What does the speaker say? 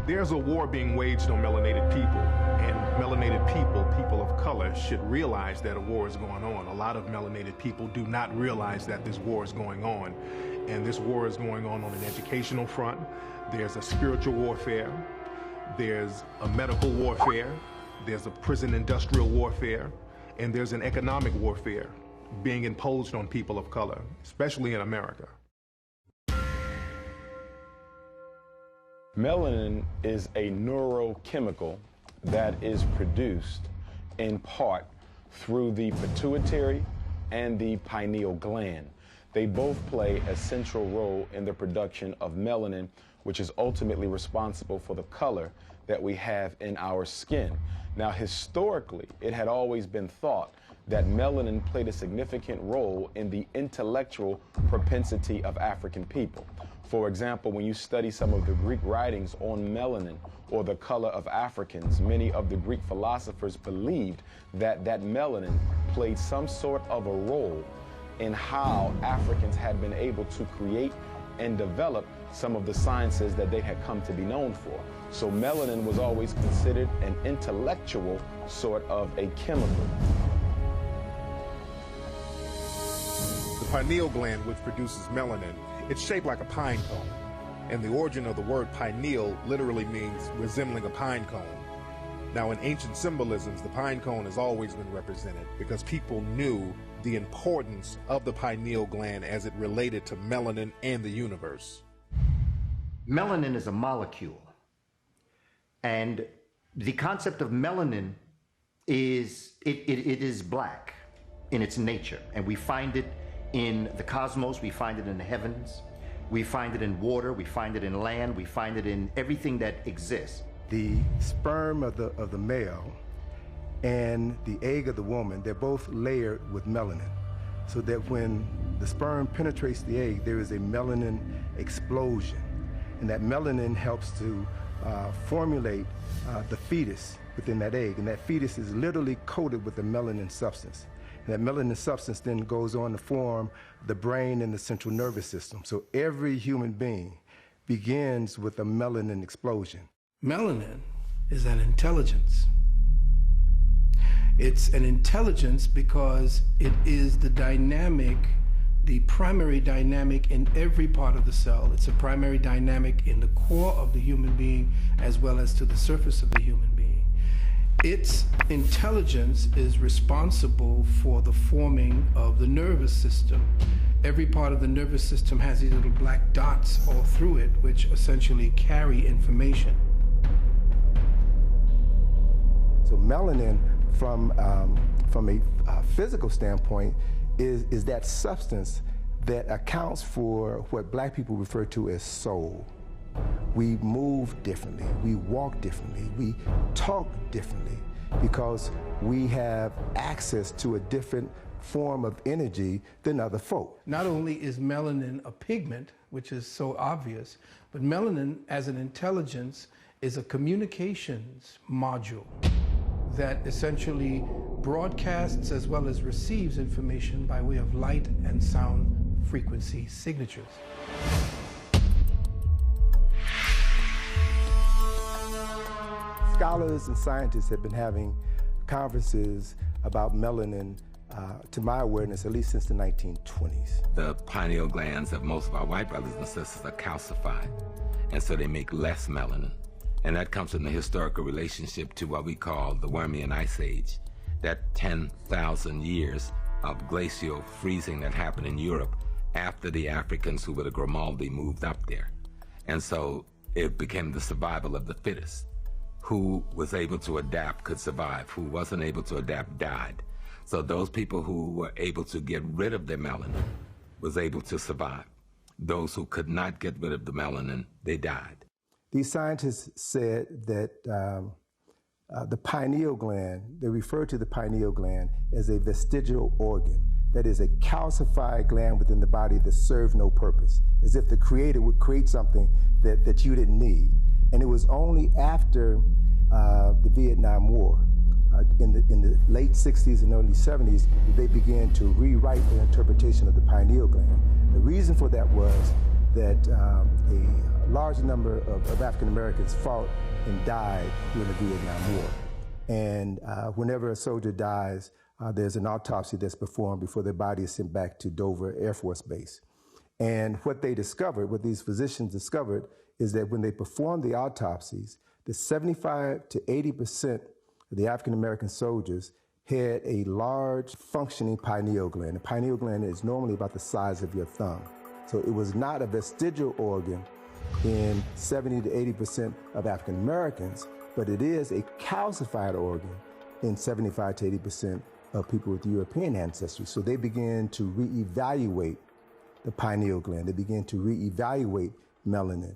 There's a war being waged on melanated people, and melanated people, people of color, should realize that a war is going on. A lot of melanated people do not realize that this war is going on, and this war is going on an educational front. There's a spiritual warfare, there's a medical warfare, there's a prison industrial warfare, and there's an economic warfare being imposed on people of color, especially in America. Melanin is a neurochemical that is produced in part through the pituitary and the pineal gland. They both play a central role in the production of melanin, which is ultimately responsible for the color that we have in our skin. Now, historically, it had always been thought that melanin played a significant role in the intellectual propensity of African people. For example, when you study some of the Greek writings on melanin or the color of Africans, many of the Greek philosophers believed that that melanin played some sort of a role in how Africans had been able to create and develop some of the sciences that they had come to be known for. So melanin was always considered an intellectual sort of a chemical. The pineal gland, which produces melanin, it's shaped like a pine cone. And the origin of the word pineal literally means resembling a pine cone. Now, in ancient symbolisms, the pine cone has always been represented because people knew the importance of the pineal gland as it related to melanin and the universe. Melanin is a molecule. And the concept of melanin is, it is black in its nature. And we find it in the cosmos, we find it in the heavens, we find it in water, we find it in land, we find it in everything that exists. The sperm of the male and the egg of the woman, they're both layered with melanin, so that when the sperm penetrates the egg, there is a melanin explosion. And that melanin helps to formulate the fetus within that egg. And that fetus is literally coated with the melanin substance. And that melanin substance then goes on to form the brain and the central nervous system. So every human being begins with a melanin explosion. Melanin is an intelligence. It's an intelligence because it is the dynamic, the primary dynamic in every part of the cell. It's a primary dynamic in the core of the human being as well as to the surface of the human being. Its intelligence is responsible for the forming of the nervous system. Every part of the nervous system has these little black dots all through it, which essentially carry information. So melanin, from a physical standpoint, is that substance that accounts for what black people refer to as soul. We move differently, we walk differently, we talk differently because we have access to a different form of energy than other folk. Not only is melanin a pigment, which is so obvious, but melanin as an intelligence is a communications module that essentially broadcasts as well as receives information by way of light and sound frequency signatures. Scholars and scientists have been having conferences about melanin, to my awareness, at least since the 1920s. The pineal glands of most of our white brothers and sisters are calcified, and so they make less melanin. And that comes from the historical relationship to what we call the Permian Ice Age, that 10,000 years of glacial freezing that happened in Europe after the Africans who were the Grimaldi moved up there. And so it became the survival of the fittest. Who was able to adapt could survive. Who wasn't able to adapt died. So those people who were able to get rid of their melanin was able to survive. Those who could not get rid of the melanin, they died. These scientists said that the pineal gland, they refer to the pineal gland as a vestigial organ, that is a calcified gland within the body that serves no purpose, as if the creator would create something that you didn't need. And it was only after the Vietnam War, in the late 60s and early 70s, that they began to rewrite their interpretation of the pineal gland. The reason for that was that a large number of African Americans fought and died during the Vietnam War. And whenever a soldier dies, there's an autopsy that's performed before their body is sent back to Dover Air Force Base. And what they discovered, what these physicians discovered, is that when they performed the autopsies, the 75 to 80% of the African American soldiers had a large functioning pineal gland. The pineal gland is normally about the size of your thumb. So it was not a vestigial organ in 70 to 80% of African Americans, but it is a calcified organ in 75 to 80% of people with European ancestry. So they began to reevaluate the pineal gland. They began to reevaluate melanin.